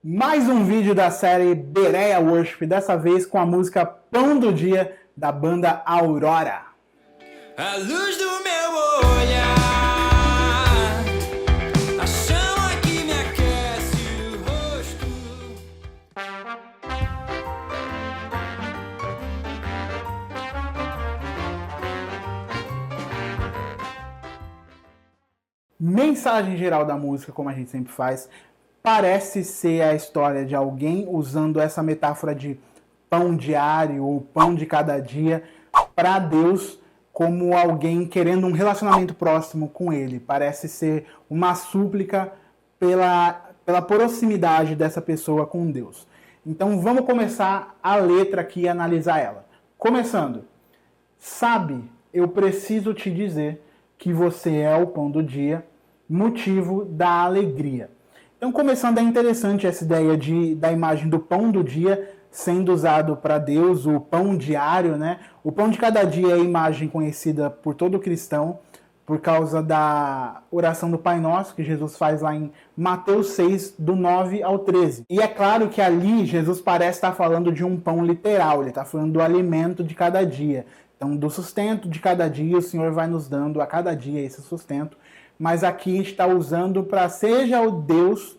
Mais um vídeo da série Bereia Worship, dessa vez com a música Pão do Dia, da banda Aurora. A luz do meu olhar, a chama que me aquece o rosto. Mensagem geral da música, como a gente sempre faz, parece ser a história de alguém usando essa metáfora de pão diário ou pão de cada dia para Deus como alguém querendo um relacionamento próximo com Ele. Parece ser uma súplica pela proximidade dessa pessoa com Deus. Então vamos começar a letra aqui e analisar ela. Começando. Sabe, eu preciso te dizer que você é o pão do dia, motivo da alegria. Então, começando, é interessante essa ideia da imagem do pão do dia sendo usado para Deus, o pão diário, né? O pão de cada dia é a imagem conhecida por todo cristão, por causa da oração do Pai Nosso, que Jesus faz lá em Mateus 6, do 9 ao 13. E é claro que ali Jesus parece estar falando de um pão literal, ele está falando do alimento de cada dia. Então, do sustento de cada dia, o Senhor vai nos dando a cada dia esse sustento. Mas aqui está usando para seja o Deus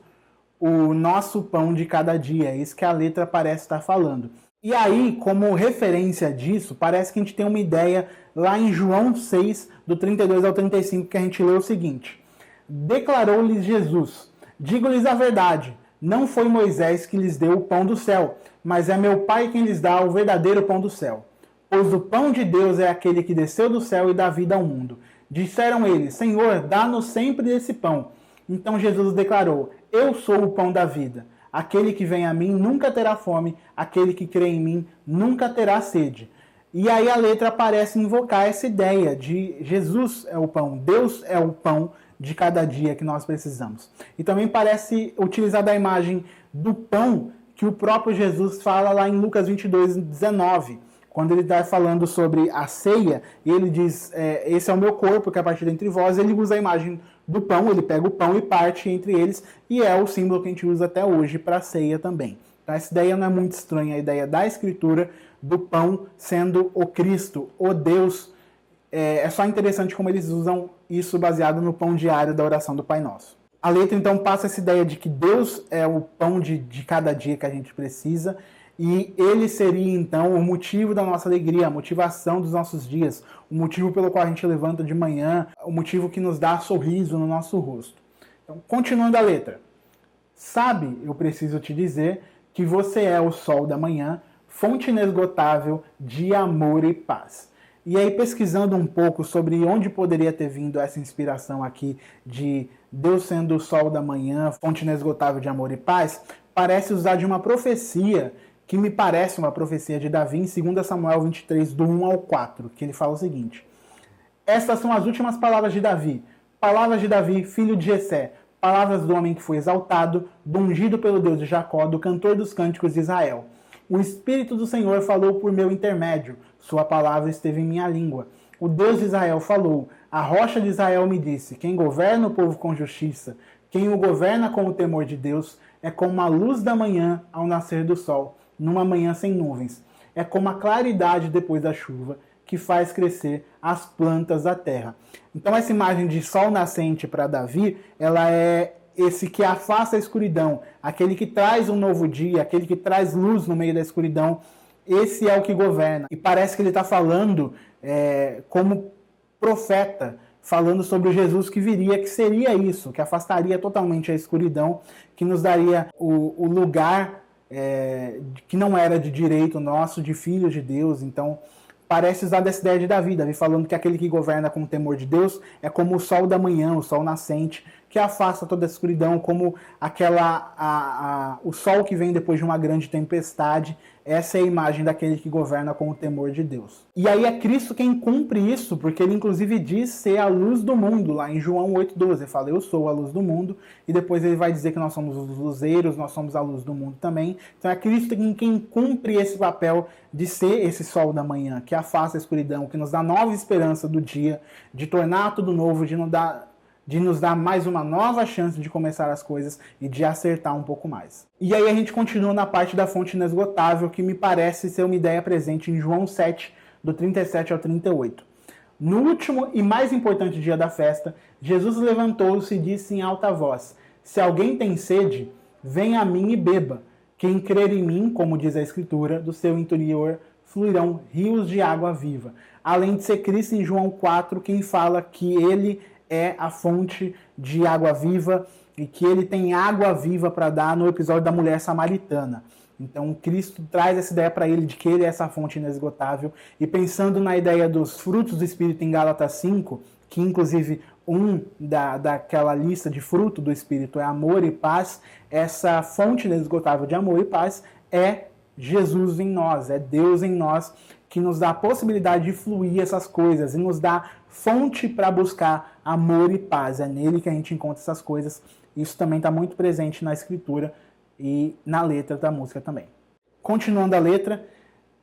o nosso pão de cada dia. É isso que a letra parece estar falando. E aí, como referência disso, parece que a gente tem uma ideia lá em João 6, do 32 ao 35, que a gente lê o seguinte. Declarou-lhes Jesus, digo-lhes a verdade, não foi Moisés que lhes deu o pão do céu, mas é meu Pai quem lhes dá o verdadeiro pão do céu. Pois o pão de Deus é aquele que desceu do céu e dá vida ao mundo. Disseram eles, Senhor, dá-nos sempre esse pão. Então Jesus declarou, eu sou o pão da vida. Aquele que vem a mim nunca terá fome, aquele que crê em mim nunca terá sede. E aí a letra parece invocar essa ideia de Jesus é o pão, Deus é o pão de cada dia que nós precisamos. E também parece utilizar da imagem do pão que o próprio Jesus fala lá em Lucas 22, 19. Quando ele está falando sobre a ceia, e ele diz, esse é o meu corpo que é partido entre vós, ele usa a imagem do pão, ele pega o pão e parte entre eles, e é o símbolo que a gente usa até hoje para a ceia também. Então essa ideia não é muito estranha, a ideia da Escritura, do pão sendo o Cristo, o Deus. É só interessante como eles usam isso baseado no pão diário da oração do Pai Nosso. A letra então passa essa ideia de que Deus é o pão de cada dia que a gente precisa, e ele seria, então, o motivo da nossa alegria, a motivação dos nossos dias, o motivo pelo qual a gente levanta de manhã, o motivo que nos dá sorriso no nosso rosto. Então, continuando a letra. Sabe, eu preciso te dizer que você é o sol da manhã, fonte inesgotável de amor e paz. E aí, pesquisando um pouco sobre onde poderia ter vindo essa inspiração aqui de Deus sendo o sol da manhã, fonte inesgotável de amor e paz, parece usar de uma profecia que me parece uma profecia de Davi em 2 Samuel 23, do 1 ao 4, que ele fala o seguinte. Estas são as últimas palavras de Davi, filho de Jessé, palavras do homem que foi exaltado, do ungido pelo Deus de Jacó, do cantor dos cânticos de Israel. O Espírito do Senhor falou por meu intermédio, sua palavra esteve em minha língua. O Deus de Israel falou, a rocha de Israel me disse, quem governa o povo com justiça, quem o governa com o temor de Deus, é como a luz da manhã ao nascer do sol, numa manhã sem nuvens. É como a claridade depois da chuva, que faz crescer as plantas da terra. Então essa imagem de sol nascente para Davi, ela é esse que afasta a escuridão, aquele que traz um novo dia, aquele que traz luz no meio da escuridão, esse é o que governa. E parece que ele está falando como profeta, falando sobre o Jesus que viria, que seria isso, que afastaria totalmente a escuridão, que nos daria o lugar que não era de direito nosso, de filhos de Deus. Então parece usar dessa ideia de Davi falando que aquele que governa com o temor de Deus é como o sol da manhã, o sol nascente, que afasta toda a escuridão, como o sol que vem depois de uma grande tempestade. Essa é a imagem daquele que governa com o temor de Deus. E aí é Cristo quem cumpre isso, porque ele inclusive diz ser a luz do mundo, lá em João 8,12. Ele fala, eu sou a luz do mundo, e depois ele vai dizer que nós somos os luzeiros, nós somos a luz do mundo também. Então é Cristo quem cumpre esse papel de ser esse sol da manhã, que afasta a escuridão, que nos dá nova esperança do dia, de tornar tudo novo, de nos dar de nos dar mais uma nova chance de começar as coisas e de acertar um pouco mais. E aí a gente continua na parte da fonte inesgotável, que me parece ser uma ideia presente em João 7, do 37 ao 38. No último e mais importante dia da festa, Jesus levantou-se e disse em alta voz: se alguém tem sede, venha a mim e beba. Quem crer em mim, como diz a Escritura, do seu interior fluirão rios de água viva. Além de ser Cristo em João 4, quem fala que ele é a fonte de água viva e que ele tem água viva para dar no episódio da mulher samaritana. Então Cristo traz essa ideia para ele de que ele é essa fonte inesgotável. E pensando na ideia dos frutos do Espírito em Gálatas 5, que inclusive daquela lista de fruto do Espírito é amor e paz, essa fonte inesgotável de amor e paz é Jesus em nós, é Deus em nós, que nos dá a possibilidade de fluir essas coisas e nos dá fonte para buscar amor e paz. É nele que a gente encontra essas coisas. Isso também está muito presente na Escritura e na letra da música também. Continuando a letra: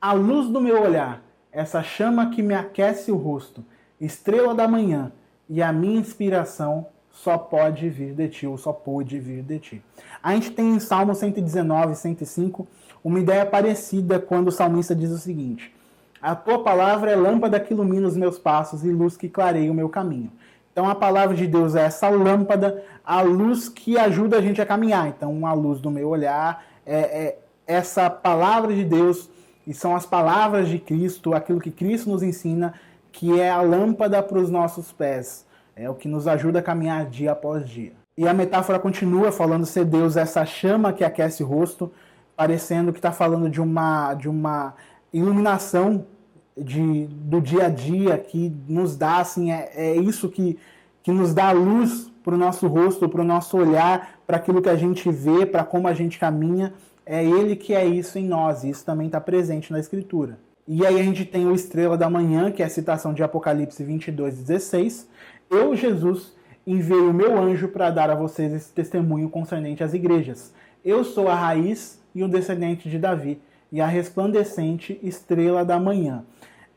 a luz do meu olhar, essa chama que me aquece o rosto, estrela da manhã, e a minha inspiração só pode vir de ti, ou só pôde vir de ti. A gente tem em Salmo 119, 105, uma ideia parecida quando o salmista diz o seguinte: a tua palavra é lâmpada que ilumina os meus passos e luz que clareia o meu caminho. Então a palavra de Deus é essa lâmpada, a luz que ajuda a gente a caminhar. Então a luz do meu olhar é essa palavra de Deus, e são as palavras de Cristo, aquilo que Cristo nos ensina, que é a lâmpada para os nossos pés. É o que nos ajuda a caminhar dia após dia. E a metáfora continua falando ser Deus essa chama que aquece o rosto, parecendo que está falando de uma iluminação do dia a dia que nos dá, assim, é isso que nos dá luz para o nosso rosto, para o nosso olhar, para aquilo que a gente vê, para como a gente caminha. É Ele que é isso em nós, e isso também está presente na Escritura. E aí a gente tem o estrela da manhã, que é a citação de Apocalipse 22:16. Eu, Jesus, enviei o meu anjo para dar a vocês esse testemunho concernente às igrejas. Eu sou a raiz e o descendente de Davi, e a resplandecente estrela da manhã.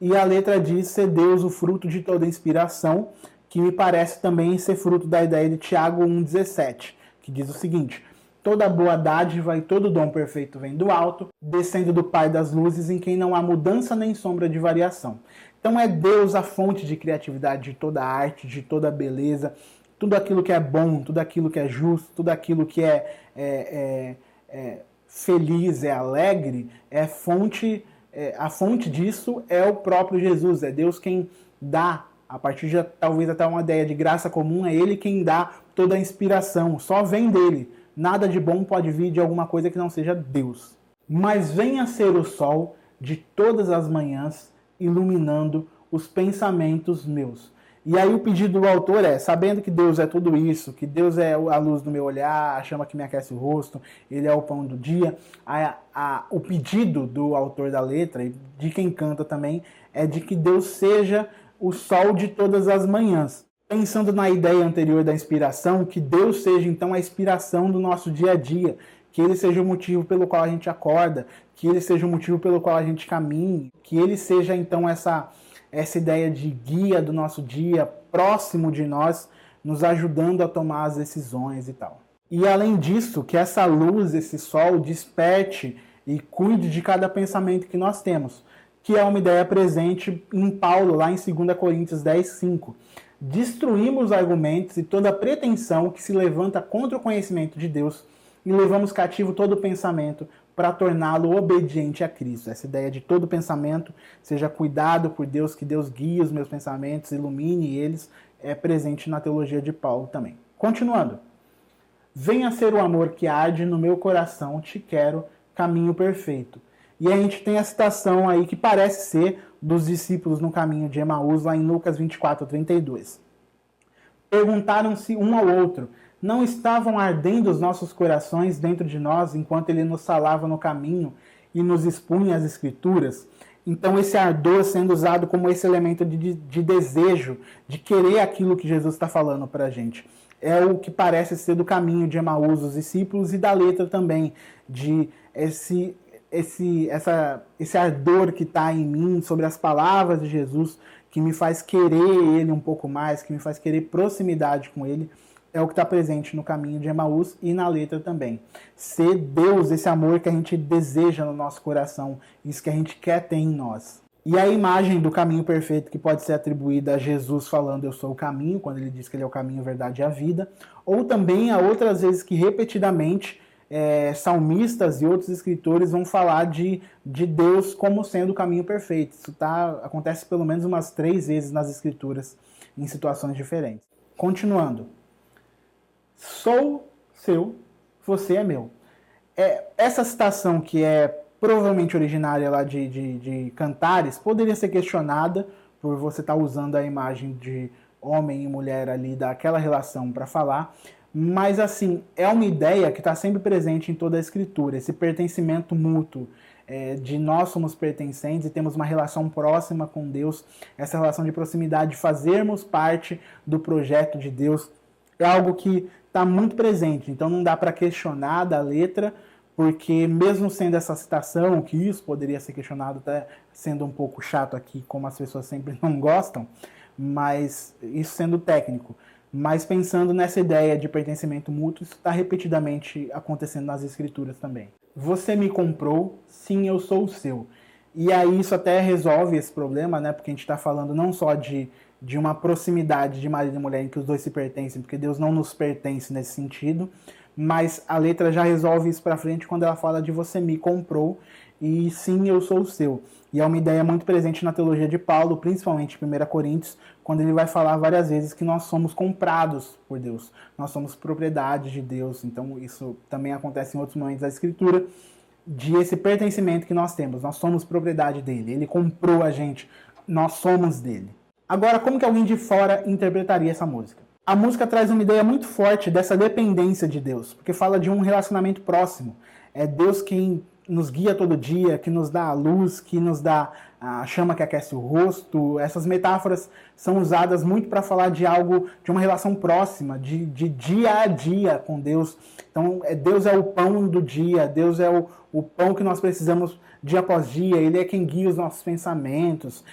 E a letra diz ser Deus o fruto de toda inspiração, que me parece também ser fruto da ideia de Tiago 1,17, que diz o seguinte: toda boa dádiva e todo dom perfeito vem do alto, descendo do Pai das luzes, em quem não há mudança nem sombra de variação. Então é Deus a fonte de criatividade de toda arte, de toda beleza, tudo aquilo que é bom, tudo aquilo que é justo, tudo aquilo que é feliz, é alegre, a fonte disso é o próprio Jesus. É Deus quem dá, a partir de talvez até uma ideia de graça comum, é Ele quem dá toda a inspiração, só vem dele. Nada de bom pode vir de alguma coisa que não seja Deus. Mas venha ser o sol de todas as manhãs, iluminando os pensamentos meus. E aí o pedido do autor é, sabendo que Deus é tudo isso, que Deus é a luz do meu olhar, a chama que me aquece o rosto, Ele é o pão do dia, o pedido do autor da letra, e de quem canta também, é de que Deus seja o sol de todas as manhãs. Pensando na ideia anterior da inspiração, que Deus seja então a inspiração do nosso dia a dia, que Ele seja o motivo pelo qual a gente acorda, que Ele seja o motivo pelo qual a gente caminha, que Ele seja então essa ideia de guia do nosso dia, próximo de nós, nos ajudando a tomar as decisões e tal. E além disso, que essa luz, esse sol, desperte e cuide de cada pensamento que nós temos, que é uma ideia presente em Paulo, lá em 2 Coríntios 10:5. Destruímos argumentos e toda pretensão que se levanta contra o conhecimento de Deus e levamos cativo todo pensamento para torná-lo obediente a Cristo. Essa ideia de todo pensamento seja cuidado por Deus, que Deus guie os meus pensamentos, ilumine eles, é presente na teologia de Paulo também. Continuando. Venha ser o amor que arde no meu coração, te quero, caminho perfeito. E a gente tem a citação aí que parece ser dos discípulos no caminho de Emaús, lá em Lucas 24:32. Perguntaram-se um ao outro, não estavam ardendo os nossos corações dentro de nós enquanto ele nos falava no caminho e nos expunha as Escrituras? Então esse ardor sendo usado como esse elemento de desejo, de querer aquilo que Jesus está falando para a gente. É o que parece ser do caminho de Emaús, os discípulos, e da letra também, de esse ardor que está em mim sobre as palavras de Jesus, que me faz querer ele um pouco mais, que me faz querer proximidade com ele, é o que está presente no caminho de Emaús e na letra também. Ser Deus, esse amor que a gente deseja no nosso coração, isso que a gente quer ter em nós. E a imagem do caminho perfeito que pode ser atribuída a Jesus falando eu sou o caminho, quando ele diz que ele é o caminho, a verdade e a vida, ou também a outras vezes que repetidamente salmistas e outros escritores vão falar de Deus como sendo o caminho perfeito. Isso acontece pelo menos umas 3 vezes nas escrituras, em situações diferentes. Continuando. Sou seu, você é meu. Essa citação, que é provavelmente originária lá de Cantares, poderia ser questionada por você estar usando a imagem de homem e mulher ali, daquela relação para falar, mas assim, é uma ideia que está sempre presente em toda a escritura, esse pertencimento mútuo, de nós somos pertencentes e temos uma relação próxima com Deus, essa relação de proximidade, de fazermos parte do projeto de Deus, é algo que está muito presente, então não dá para questionar da letra, porque mesmo sendo essa citação, que isso poderia ser questionado, até sendo um pouco chato aqui, como as pessoas sempre não gostam, mas isso sendo técnico, mas pensando nessa ideia de pertencimento mútuo, isso está repetidamente acontecendo nas escrituras também. Você me comprou, sim, eu sou o seu. E aí isso até resolve esse problema, né? Porque a gente está falando não só de uma proximidade de marido e mulher em que os dois se pertencem, porque Deus não nos pertence nesse sentido, mas a letra já resolve isso para frente quando ela fala de você me comprou e sim, eu sou o seu. E é uma ideia muito presente na teologia de Paulo, principalmente em 1 Coríntios, quando ele vai falar várias vezes que nós somos comprados por Deus, nós somos propriedade de Deus. Então isso também acontece em outros momentos da Escritura, de esse pertencimento que nós temos, nós somos propriedade dele, ele comprou a gente, nós somos dele. Agora, como que alguém de fora interpretaria essa música? A música traz uma ideia muito forte dessa dependência de Deus, porque fala de um relacionamento próximo. É Deus quem nos guia todo dia, que nos dá a luz, que nos dá a chama que aquece o rosto. Essas metáforas são usadas muito para falar de algo, de uma relação próxima, de dia a dia com Deus. Então, Deus é o pão do dia, Deus é o pão que nós precisamos dia após dia, Ele é quem guia os nossos pensamentos.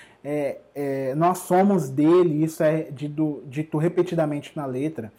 Nós somos dele, isso é dito repetidamente na letra.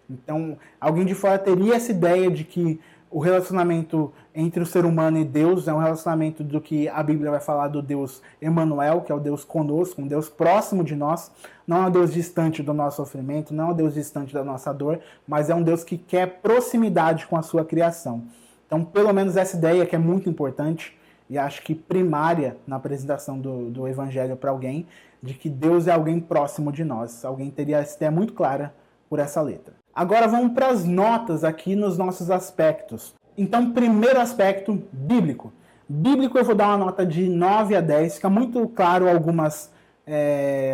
Então, alguém de fora teria essa ideia de que o relacionamento entre o ser humano e Deus é um relacionamento do que a Bíblia vai falar do Deus Emanuel, que é o Deus conosco, um Deus próximo de nós, não é um Deus distante do nosso sofrimento, não é um Deus distante da nossa dor, mas é um Deus que quer proximidade com a sua criação. Então, pelo menos essa ideia que é muito importante, e acho que primária na apresentação do Evangelho para alguém, de que Deus é alguém próximo de nós. Alguém teria essa ideia muito clara por essa letra. Agora vamos para as notas aqui nos nossos aspectos. Então, primeiro aspecto, bíblico. Bíblico eu vou dar uma nota de 9 a 10. Fica muito claro algumas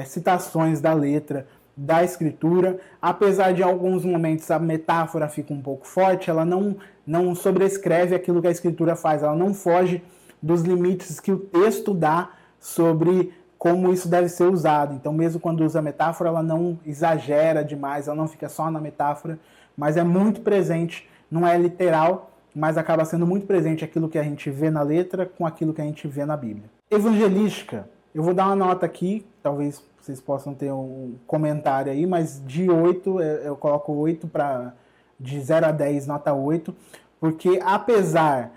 citações da letra, da escritura. Apesar de em alguns momentos a metáfora fica um pouco forte, ela não sobrescreve aquilo que a escritura faz. Ela não foge dos limites que o texto dá sobre como isso deve ser usado. Então, mesmo quando usa metáfora, ela não exagera demais, ela não fica só na metáfora, mas é muito presente, não é literal, mas acaba sendo muito presente aquilo que a gente vê na letra com aquilo que a gente vê na Bíblia. Evangelística, eu vou dar uma nota aqui, talvez vocês possam ter um comentário aí, mas de 8, eu coloco 8 de 0 a 10, nota 8, porque apesar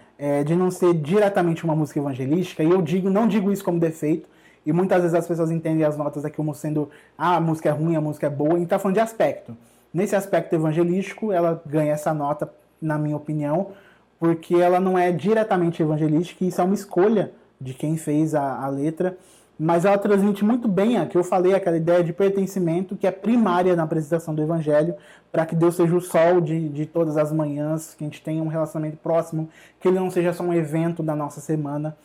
de não ser diretamente uma música evangelística, e eu não digo isso como defeito, e muitas vezes as pessoas entendem as notas aqui como sendo a música é ruim, a música é boa, e a gente está falando de aspecto. Nesse aspecto evangelístico, ela ganha essa nota, na minha opinião, porque ela não é diretamente evangelística, e isso é uma escolha de quem fez a letra, mas ela transmite muito bem a que eu falei, aquela ideia de pertencimento que é primária na apresentação do Evangelho, para que Deus seja o sol de todas as manhãs, que a gente tenha um relacionamento próximo, que ele não seja só um evento da nossa semana.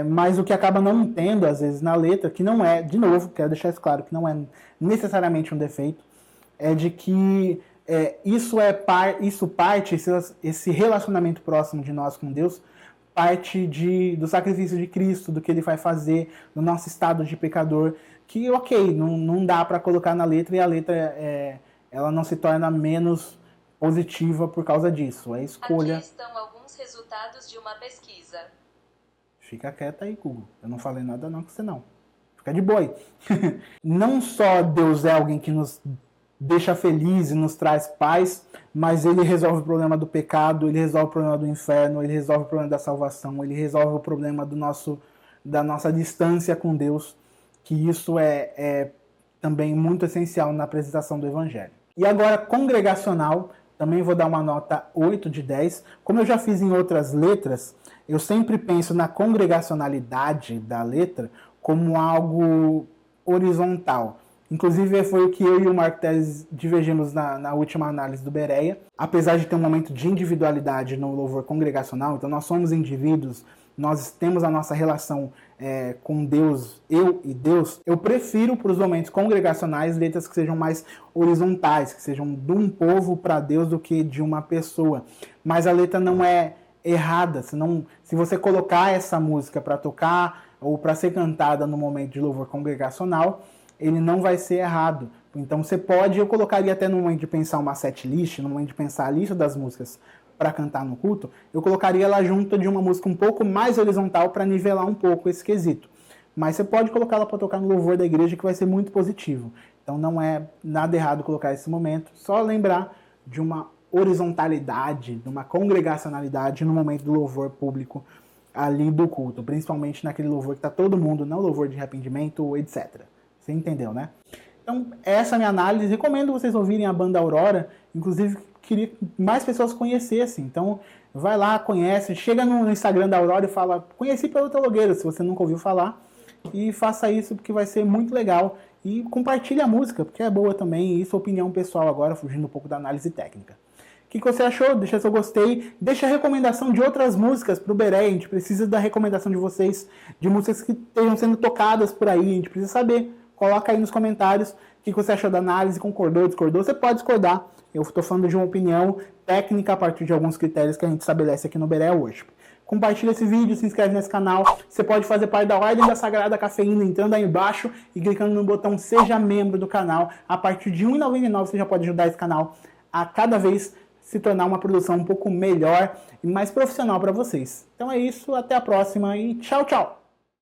Mas o que acaba não tendo, às vezes, na letra, que não é, de novo, quero deixar isso claro, que não é necessariamente um defeito, é de que esse relacionamento próximo de nós com Deus, parte do sacrifício de Cristo, do que ele vai fazer, do nosso estado de pecador, que ok, não dá para colocar na letra, e a letra ela não se torna menos positiva por causa disso. É escolha. Aqui estão alguns resultados de uma pesquisa. Fica quieta aí, Google. Eu não falei nada não com você não. Fica de boa aí. Não só Deus é alguém que nos deixa felizes e nos traz paz, mas ele resolve o problema do pecado, ele resolve o problema do inferno, ele resolve o problema da salvação, ele resolve o problema da nossa distância com Deus, que isso é também muito essencial na apresentação do Evangelho. E agora, congregacional, também vou dar uma nota 8 de 10. Como eu já fiz em outras letras, eu sempre penso na congregacionalidade da letra como algo horizontal. Inclusive, foi o que eu e o Marco Teles divergimos na última análise do Bereia. Apesar de ter um momento de individualidade no louvor congregacional, então nós somos indivíduos, nós temos a nossa relação com Deus, eu e Deus, eu prefiro para os momentos congregacionais letras que sejam mais horizontais, que sejam de um povo para Deus do que de uma pessoa. Mas a letra não é errada, se você colocar essa música para tocar ou para ser cantada no momento de louvor congregacional, ele não vai ser errado. Então você pode, eu colocaria até no momento de pensar uma set list, no momento de pensar a lista das músicas para cantar no culto, eu colocaria ela junto de uma música um pouco mais horizontal para nivelar um pouco esse quesito. Mas você pode colocar ela para tocar no louvor da igreja, que vai ser muito positivo. Então não é nada errado colocar esse momento, só lembrar de uma horizontalidade, de uma congregacionalidade no momento do louvor público ali do culto, principalmente naquele louvor que está todo mundo, não louvor de arrependimento, etc. Você entendeu, né? Então, essa é a minha análise. Recomendo vocês ouvirem a banda Aurora. Inclusive, queria que mais pessoas conhecessem. Então, vai lá, conhece. Chega no Instagram da Aurora e fala, conheci pelo Teologueiro, se você nunca ouviu falar. E faça isso, porque vai ser muito legal. E compartilhe a música, porque é boa também. E isso é opinião pessoal agora, fugindo um pouco da análise técnica. O que você achou? Deixa seu gostei. Deixa a recomendação de outras músicas para o Bereia. A gente precisa da recomendação de vocês, de músicas que estejam sendo tocadas por aí. A gente precisa saber. Coloca aí nos comentários o que você achou da análise, concordou, discordou. Você pode discordar. Eu estou falando de uma opinião técnica a partir de alguns critérios que a gente estabelece aqui no Bereia hoje. Compartilha esse vídeo, se inscreve nesse canal. Você pode fazer parte da Ordem da Sagrada Cafeína entrando aí embaixo e clicando no botão Seja Membro do canal. A partir de R$ 1,99 você já pode ajudar esse canal a cada vez se tornar uma produção um pouco melhor e mais profissional para vocês. Então é isso, até a próxima e tchau, tchau!